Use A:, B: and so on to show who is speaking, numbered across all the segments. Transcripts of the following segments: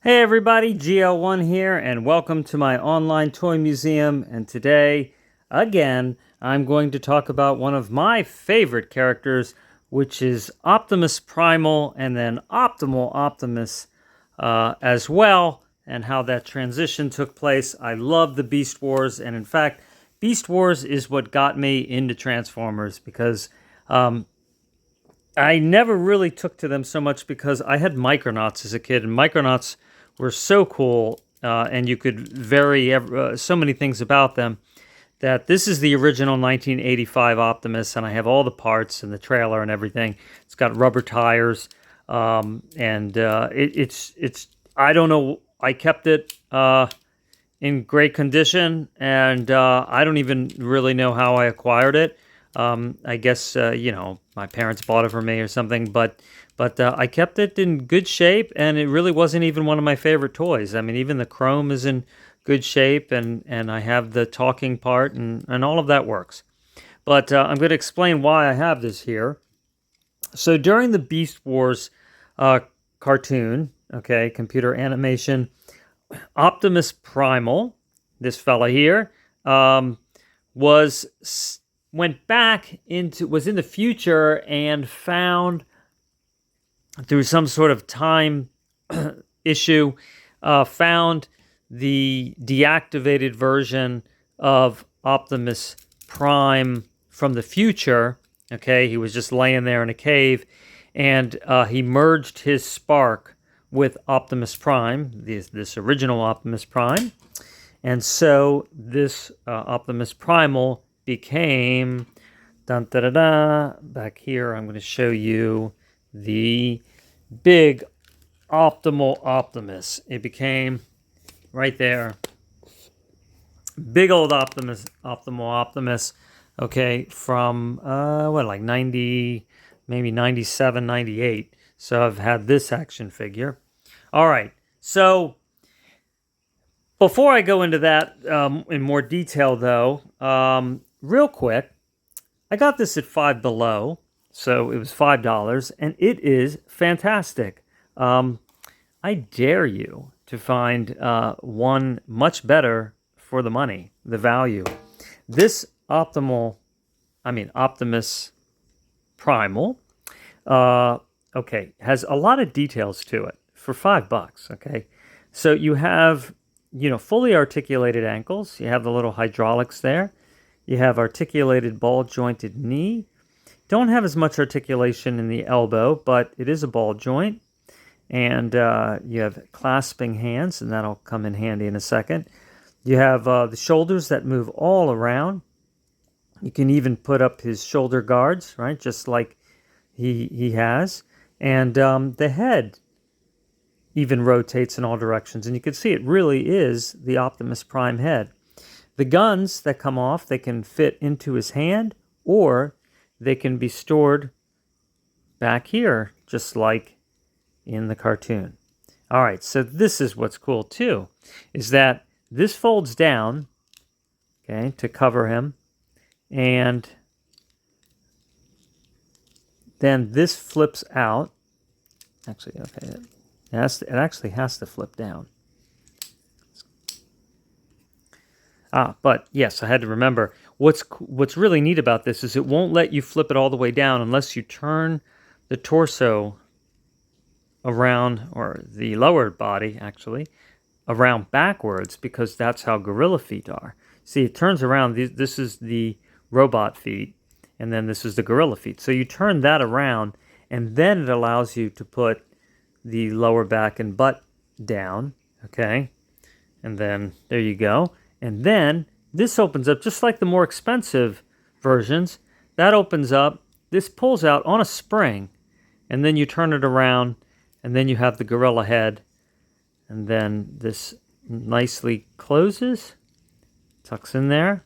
A: Hey everybody, GL1 here, and welcome to my online toy museum. And today, again, I'm going to talk about one of my favorite characters, which is Optimus Primal and then Optimal Optimus as well, and how that transition took place. I love the Beast Wars, and in fact, Beast Wars is what got me into Transformers because I never really took to them so much because I had Micronauts as a kid, and Micronauts were so cool, and you could vary so many things about them, that this is the original 1985 Optimus, and I have all the parts and the trailer and everything. It's got rubber tires, and it's I don't know. I kept it in great condition, and I don't even really know how I acquired it. I guess my parents bought it for me or something, but I kept it in good shape, and it really wasn't even one of my favorite toys. I mean, even the chrome is in good shape, and I have the talking part, and all of that works. But I'm going to explain why I have this here. So during the Beast Wars cartoon, okay, computer animation, Optimus Primal, this fella here, was in the future and found through some sort of time issue, found the deactivated version of Optimus Prime from the future. Okay, he was just laying there in a cave, and he merged his spark with Optimus Prime, this original Optimus Prime. And so this Optimus Primal became, back here, I'm going to show you the big Optimal Optimus. It became, right there, big old Optimus, Optimal Optimus, okay, from, like 90, maybe 97, 98. So I've had this action figure. All right, so before I go into that in more detail, though, real quick, I got this at Five Below, so it was $5, and it is fantastic. I dare you to find one much better for the money, the value. This Optimus Primal, okay, has a lot of details to it for $5, okay? So you have, fully articulated ankles. You have the little hydraulics there. You have articulated ball-jointed knee. Don't have as much articulation in the elbow, but it is a ball joint. And you have clasping hands, and that'll come in handy in a second. You have the shoulders that move all around. You can even put up his shoulder guards, right, just like he has. And the head even rotates in all directions. And you can see it really is the Optimus Prime head. The guns that come off, they can fit into his hand, or they can be stored back here, just like in the cartoon. All right, so this is what's cool too, is that this folds down, okay, to cover him, and then this flips out. Actually, okay, it actually has to flip down. But yes, I had to remember. What's really neat about this is it won't let you flip it all the way down unless you turn the torso around, or the lower body actually, around backwards, because that's how gorilla feet are. See, it turns around. This is the robot feet, and then this is the gorilla feet. So you turn that around, and then it allows you to put the lower back and butt down, okay? And then there you go. And then this opens up just like the more expensive versions. That opens up, this pulls out on a spring, and then you turn it around, and then you have the gorilla head, and then this nicely closes, tucks in there,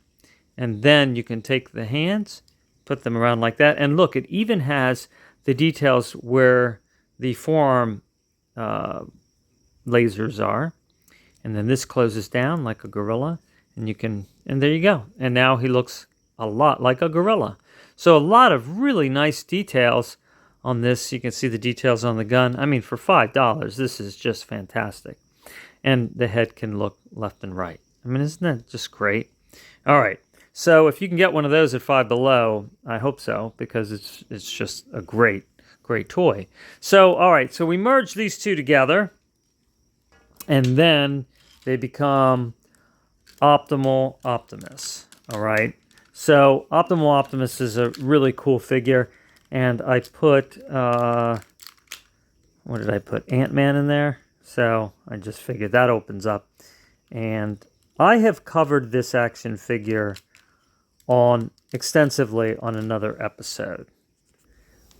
A: and then you can take the hands, put them around like that, and look, it even has the details where the forearm lasers are, and then this closes down like a gorilla, and there you go. And now he looks a lot like a gorilla. So a lot of really nice details on this. You can see the details on the gun. I mean, for $5, this is just fantastic. And the head can look left and right. I mean, isn't that just great? All right. So if you can get one of those at Five Below, I hope so, because it's just a great toy. So all right, so we merge these two together, and then they become Optimal Optimus. All right. So Optimal Optimus is a really cool figure, and I put what did I put? Ant-Man in there. So I just figured that opens up, and I have covered this action figure extensively on another episode,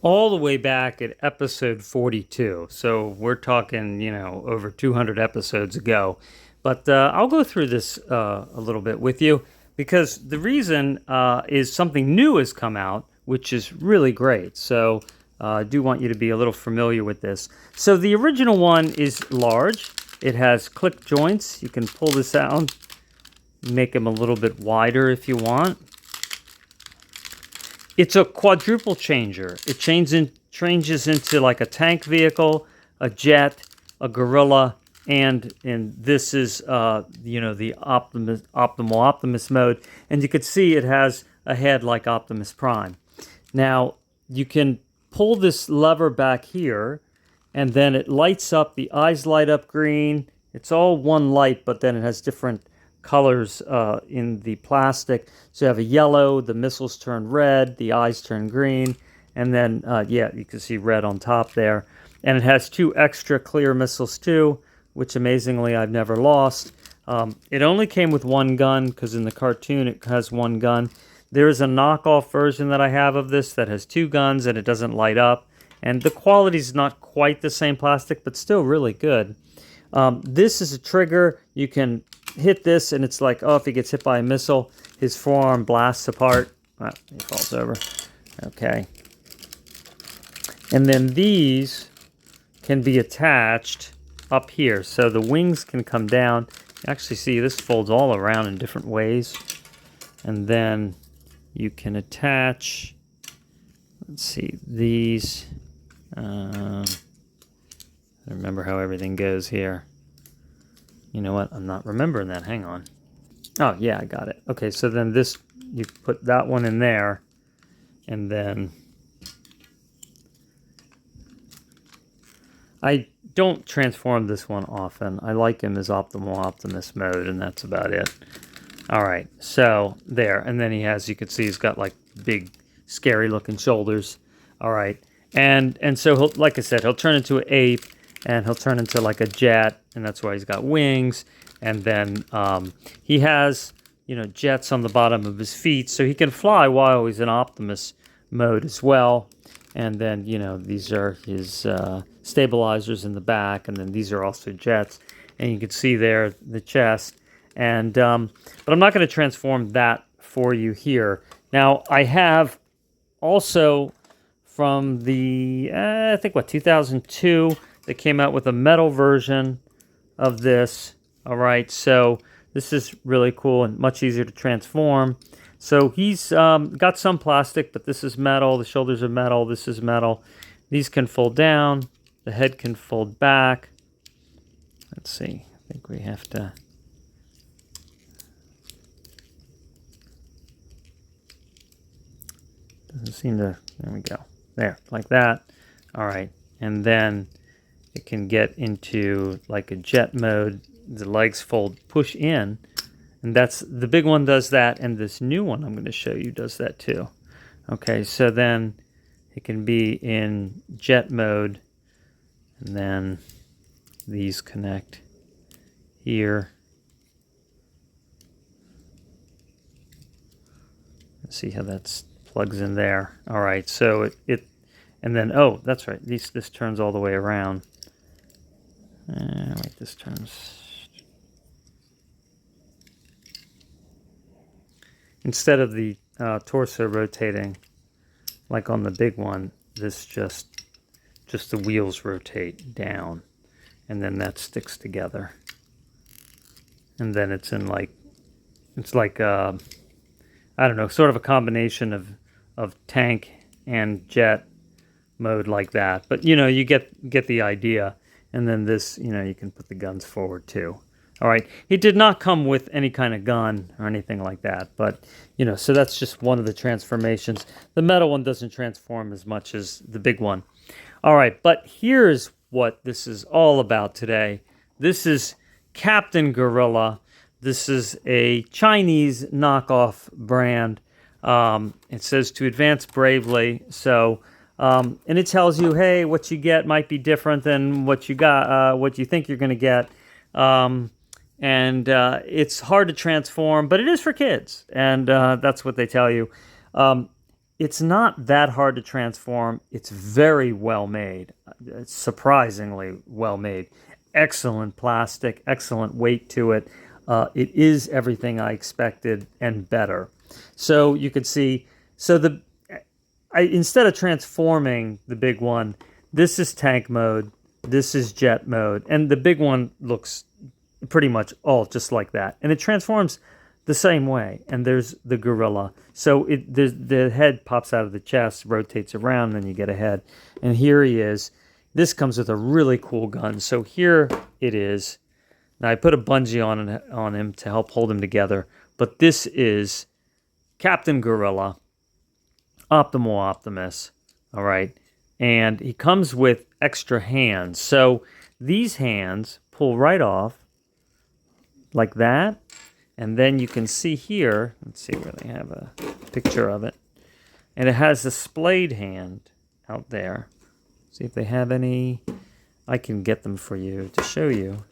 A: all the way back at episode 42. So we're talking, over 200 episodes ago. But I'll go through this a little bit with you, because the reason is something new has come out, which is really great. So I do want you to be a little familiar with this. So the original one is large. It has click joints. You can pull this out, make them a little bit wider if you want. It's a quadruple changer. It changes into like a tank vehicle, a jet, a gorilla, and this is the optimal Optimus mode. And you could see it has a head like Optimus Prime. Now you can pull this lever back here, and then it lights up. The eyes light up green. It's all one light, but then it has different colors in the plastic. So you have a yellow, the missiles turn red, the eyes turn green, and then you can see red on top there. And it has 2 extra clear missiles too, which amazingly I've never lost. It only came with 1 gun, because in the cartoon it has 1 gun. There is a knockoff version that I have of this that has 2 guns, and it doesn't light up. And the quality is not quite the same plastic, but still really good. This is a trigger. You can hit this, and it's like, if he gets hit by a missile, his forearm blasts apart. He falls over. Okay. And then these can be attached up here. So the wings can come down. You actually see this folds all around in different ways. And then you can attach, let's see, these. I remember how everything goes here. You know what? I'm not remembering that. Hang on. Oh, yeah, I got it. Okay, so then this, you put that one in there, and then I don't transform this one often. I like him as Optimal Optimus mode, and that's about it. All right, so there. And then he has, you can see he's got like big, scary looking shoulders. All right. And so, he'll, like I said, he'll turn into an ape, and he'll turn into like a jet, and that's why he's got wings. And then he has, jets on the bottom of his feet, so he can fly while he's in Optimus mode as well. And then, these are his stabilizers in the back, and then these are also jets. And you can see there the chest. And but I'm not going to transform that for you here. Now, I have also from the, I think, 2002, they came out with a metal version of this. All right, so this is really cool and much easier to transform. So he's got some plastic, but this is metal. The shoulders are metal. This is metal. These can fold down. The head can fold back. Let's see. I think we have to... Doesn't seem to... There we go. There, like that. All right. And then it can get into like a jet mode. The legs fold, push in. And that's, the big one does that. And this new one I'm going to show you does that too. Okay, so then it can be in jet mode. And then these connect here. Let's see how that's plugs in there. All right, so it and then, oh, that's right. This turns all the way around. Wait, this turns. Instead of the torso rotating like on the big one, this just the wheels rotate down, and then that sticks together. And then it's in like, it's like I don't know, sort of a combination of tank and jet mode like that. But you get the idea. And then this, you can put the guns forward too. All right. He did not come with any kind of gun or anything like that. But, so that's just one of the transformations. The metal one doesn't transform as much as the big one. All right. But here's what this is all about today. This is Captain Gorilla. This is a Chinese knockoff brand. It says to advance bravely. So, and it tells you, hey, what you get might be different than what you got, what you think you're going to get. And it's hard to transform, but it is for kids. And that's what they tell you. It's not that hard to transform. It's very well made. It's surprisingly well made. Excellent plastic, excellent weight to it. It is everything I expected and better. So you can see, instead of transforming the big one, this is tank mode, this is jet mode, and the big one looks pretty much all just like that. And it transforms the same way. And there's the gorilla. So the head pops out of the chest, rotates around, and then you get a head. And here he is. This comes with a really cool gun. So here it is. Now I put a bungee on him to help hold him together. But this is Captain Gorilla, Optimal Optimus. All right. And he comes with extra hands. So these hands pull right off like that. And then you can see here, let's see where they have a picture of it. And it has a splayed hand out there. See if they have any. I can get them for you to show you.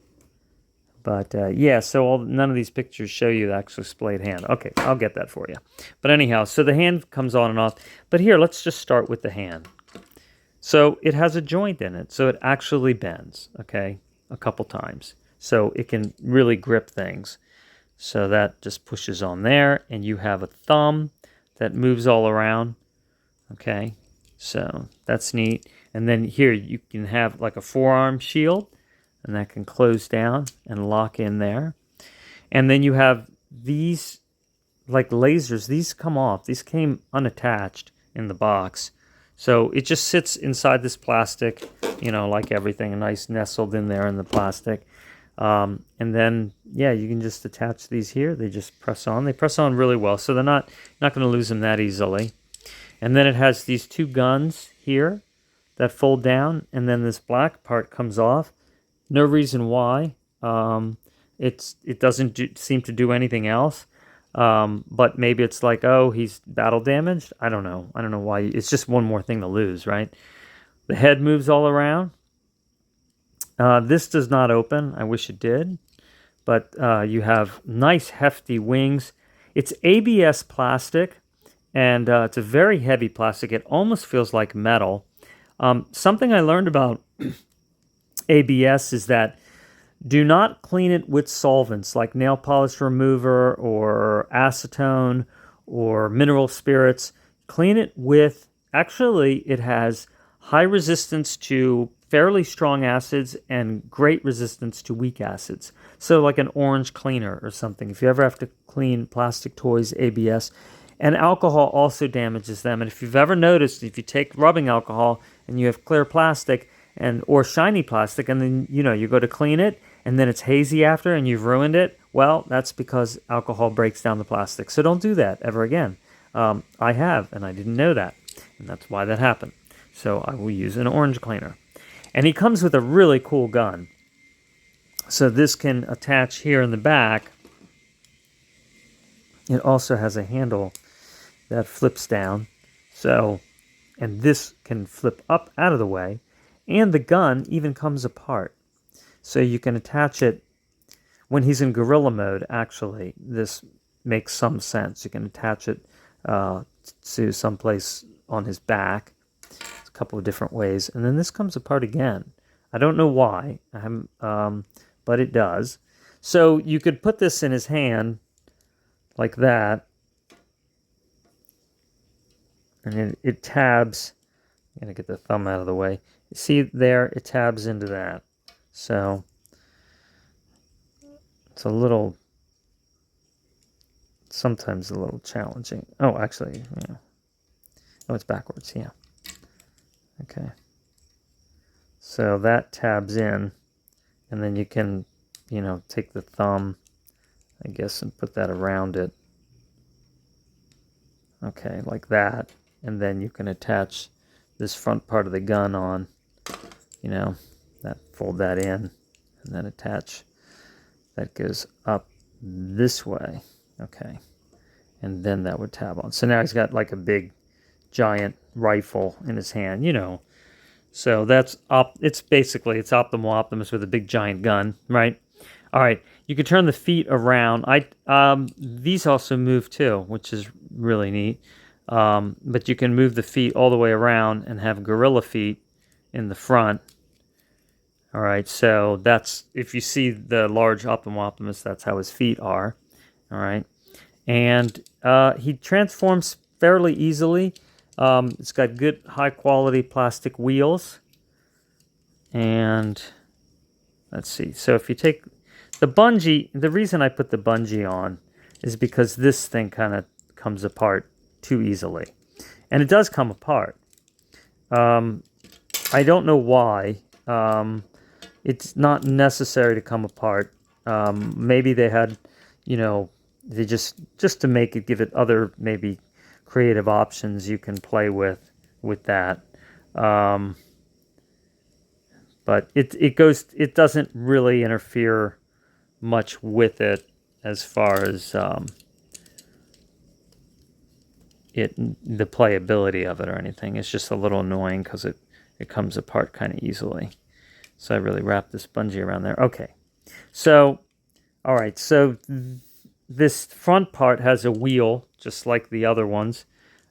A: But yeah, so none of these pictures show you the actual splayed hand. Okay, I'll get that for you. But anyhow, so the hand comes on and off. But here, let's just start with the hand. So it has a joint in it, so it actually bends, okay, a couple times. So it can really grip things. So that just pushes on there, and you have a thumb that moves all around, okay? So that's neat. And then here you can have like a forearm shield, and that can close down and lock in there. And then you have these like lasers. These come off. These came unattached in the box. So it just sits inside this plastic, like everything, nice nestled in there in the plastic. And then, yeah, you can just attach these here. They just press on. They press on really well, so they're not going to lose them that easily. And then it has these two guns here that fold down, and then this black part comes off. No reason why. It doesn't seem to do anything else. But maybe it's like, oh, he's battle damaged. I don't know. I don't know why. It's just one more thing to lose, right? The head moves all around. This does not open. I wish it did. But you have nice hefty wings. It's ABS plastic, and it's a very heavy plastic. It almost feels like metal. Something I learned about ABS is that do not clean it with solvents like nail polish remover or acetone or mineral spirits. Clean it with, actually, it has high resistance to fairly strong acids and great resistance to weak acids. So like an orange cleaner or something. If you ever have to clean plastic toys, ABS. And alcohol also damages them. And if you've ever noticed, if you take rubbing alcohol and you have clear plastic or shiny plastic, and then you go to clean it, and then it's hazy after and you've ruined it, well, that's because alcohol breaks down the plastic. So don't do that ever again. I have, and I didn't know that. And that's why that happened. So I will use an orange cleaner. And he comes with a really cool gun. So this can attach here in the back. It also has a handle that flips down. So, and this can flip up out of the way. And the gun even comes apart. So you can attach it when he's in gorilla mode, actually. This makes some sense. You can attach it to someplace on his back. It's a couple of different ways. And then this comes apart again. I don't know why, but it does. So you could put this in his hand like that. And it tabs. I'm going to get the thumb out of the way. You see there, it tabs into that. So it's sometimes a little challenging. Oh, actually, yeah. Oh, it's backwards, yeah. Okay. So that tabs in, and then you can, take the thumb, I guess, and put that around it. Okay, like that. And then you can attach this front part of the gun on, that, fold that in, and then attach. That goes up this way. Okay. And then that would tab on. So now he's got like a big giant rifle in his hand, So that's it's Optimal Optimus with a big giant gun, right? All right. You can turn the feet around. These also move too, which is really neat. But you can move the feet all the way around and have gorilla feet in the front. All right. So that's, if you see the large Optimal Optimus, that's how his feet are. All right. And he transforms fairly easily. It's got good high quality plastic wheels. And let's see. So if you take the bungee, the reason I put the bungee on is because this thing kind of comes apart too easily. And it does come apart. I don't know why. It's not necessary to come apart. Maybe they had, they just to make it, give it other maybe creative options you can play with that. But it doesn't really interfere much with it as far as the playability of it or anything. It's just a little annoying because it comes apart kind of easily. So I really wrap this bungee around there. Okay, so all right, so this front part has a wheel just like the other ones.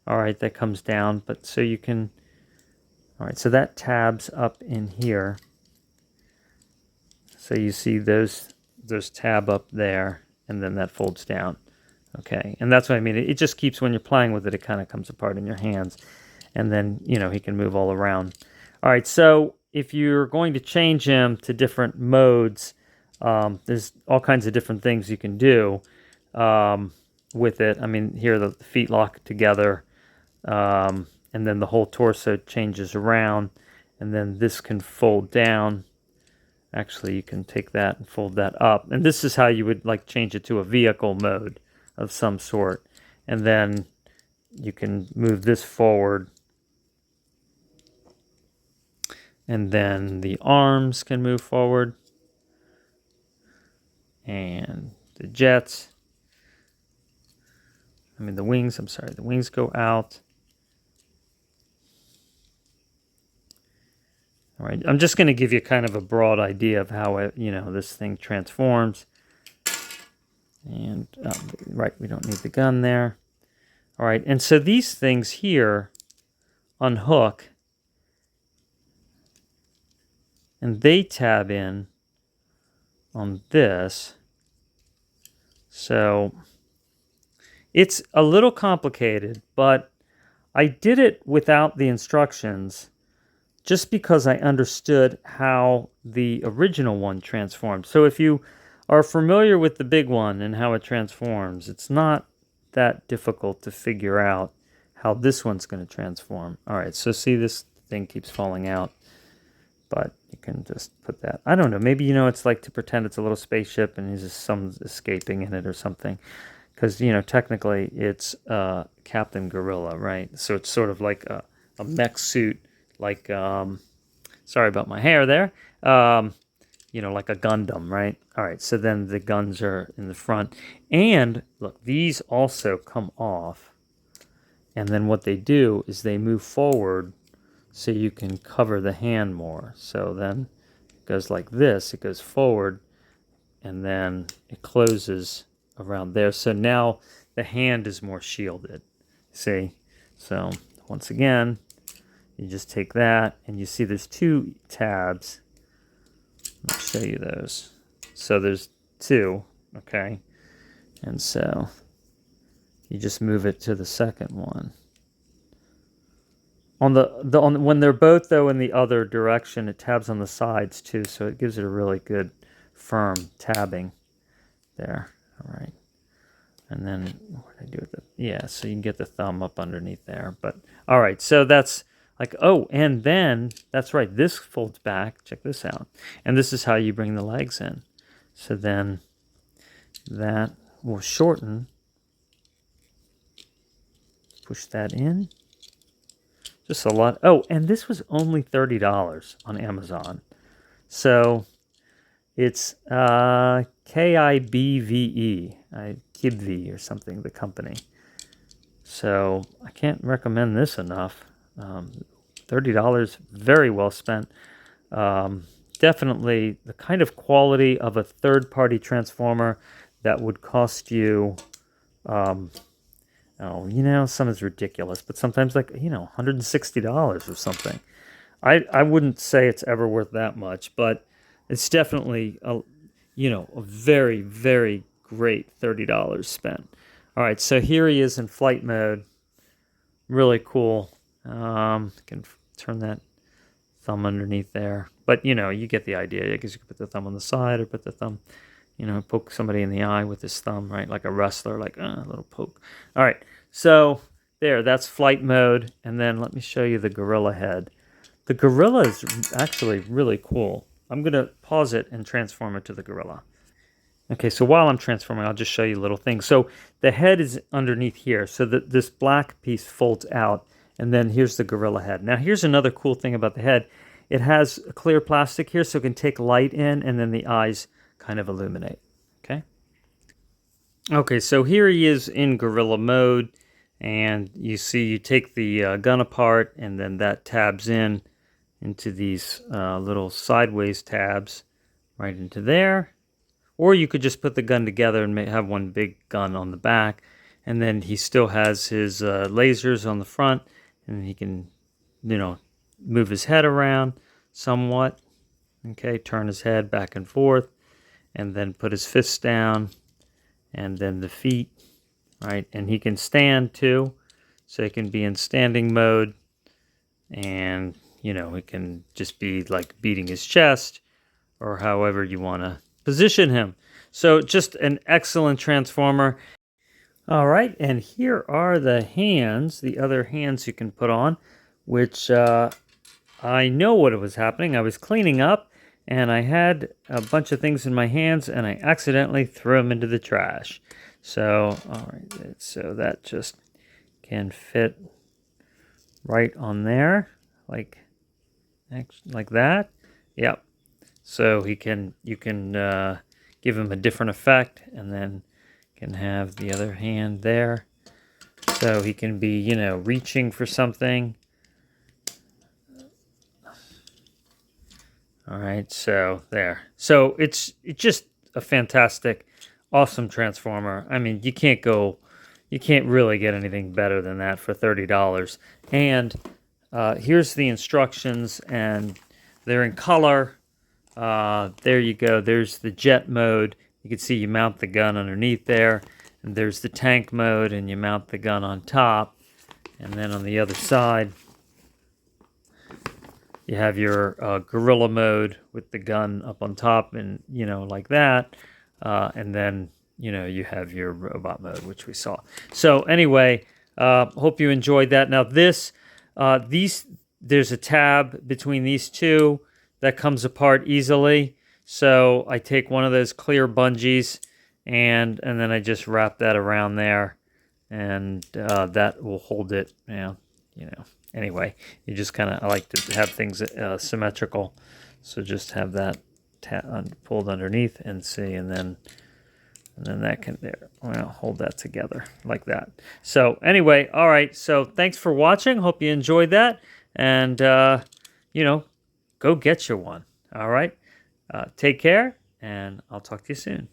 A: All right, that comes down, but so you can. All right, so that tabs up in here. So you see those tab up there, and then that folds down. Okay, and that's what I mean. It just keeps, when you're playing with it, it kind of comes apart in your hands. And then, he can move all around. All right, so if you're going to change him to different modes, there's all kinds of different things you can do with it. I mean, here the feet lock together, and then the whole torso changes around, and then this can fold down. Actually, you can take that and fold that up. And this is how you would change it to a vehicle mode of some sort. And then you can move this forward. And then the arms can move forward. And the jets. The wings, the wings go out. All right, I'm just going to give you kind of a broad idea of how this thing transforms. And right, we don't need the gun there. All right, and so these things here unhook, and they tab in on this. So it's a little complicated, but I did it without the instructions just because I understood how the original one transformed. So if you are familiar with the big one and how it transforms, it's not that difficult to figure out how this one's going to transform. All right, so see, this thing keeps falling out, but you can just put that. I don't know, maybe, it's like to pretend it's a little spaceship and someone's escaping in it or something. Because, technically it's Captain Gorilla, right? So it's sort of like a mech suit, like, sorry about my hair there, like a Gundam, right? All right, so then the guns are in the front. And look, these also come off. And then what they do is they move forward so you can cover the hand more. So then it goes like this, it goes forward, and then it closes around there. So now the hand is more shielded. See? So once again, you just take that, and you see there's two tabs. I'll show you those. So there's two, okay? And so you just move it to the second one. When they're both though in the other direction, it tabs on the sides too, so it gives it a really good firm tabbing there. All right. And then what did I do with it? Yeah, so you can get the thumb up underneath there. But all right, so that's Like, oh, and then, that's right, this folds back. Check this out. And this is how you bring the legs in. So then that will shorten. Push that in. Just a lot. Oh, and this was only $30 on Amazon. So it's KIBVE, KIBVE or something, the company. So I can't recommend this enough. $30, very well spent. Definitely the kind of quality of a third-party transformer that would cost you, oh, you know, some is ridiculous, but sometimes like, you know, $160 or something. I wouldn't say it's ever worth that much, but it's definitely a very, very great $30 spent. All right, so here he is in flight mode. Really cool. Can turn that thumb underneath there. But, you know, you get the idea. I guess you could put the thumb on the side or put the thumb, you know, poke somebody in the eye with his thumb, right? Like a wrestler, like a little poke. All right, so there, that's flight mode. And then let me show you the gorilla head. The gorilla is actually really cool. I'm going to pause it and transform it to the gorilla. Okay, so while I'm transforming, I'll just show you little things. So the head is underneath here. So this black piece folds out, and then here's the gorilla head. Now, here's another cool thing about the head. It has a clear plastic here, so it can take light in, and then the eyes kind of illuminate. Okay? Okay, so here he is in gorilla mode, and you see you take the gun apart, and then that tabs into these little sideways tabs right into there. Or you could just put the gun together and have one big gun on the back. And then he still has his lasers on the front. And he can, you know, move his head around somewhat. Okay, turn his head back and forth. And then put his fists down. And then the feet, right? And he can stand too. So he can be in standing mode. And, you know, it can just be like beating his chest. Or however you want to position him. So just an excellent transformer. All right, and here are the hands, the other hands you can put on, which I know what was happening. I was cleaning up, and I had a bunch of things in my hands, and I accidentally threw them into the trash. So, all right, so that just can fit right on there, like that. Yep. So you can give him a different effect, and then can have the other hand there. So he can be, you know, reaching for something. All right, so there. So it's just a fantastic, awesome transformer. I mean, you can't really get anything better than that for $30. And here's the instructions, and they're in color. There you go. There's the jet mode. You can see you mount the gun underneath there. And there's the tank mode, and you mount the gun on top. And then on the other side, you have your gorilla mode with the gun up on top, and, you know, like that. And then, you know, you have your robot mode, which we saw. So anyway, hope you enjoyed that. Now there's a tab between these two that comes apart easily. So I take one of those clear bungees and then I just wrap that around there, and that will hold it. You know. Anyway, you just kind of, I like to have things symmetrical. So just have that pulled underneath and see, and then that can hold that together like that. So anyway, all right. So thanks for watching. Hope you enjoyed that, and you know, go get you one. All right. Take care, and I'll talk to you soon.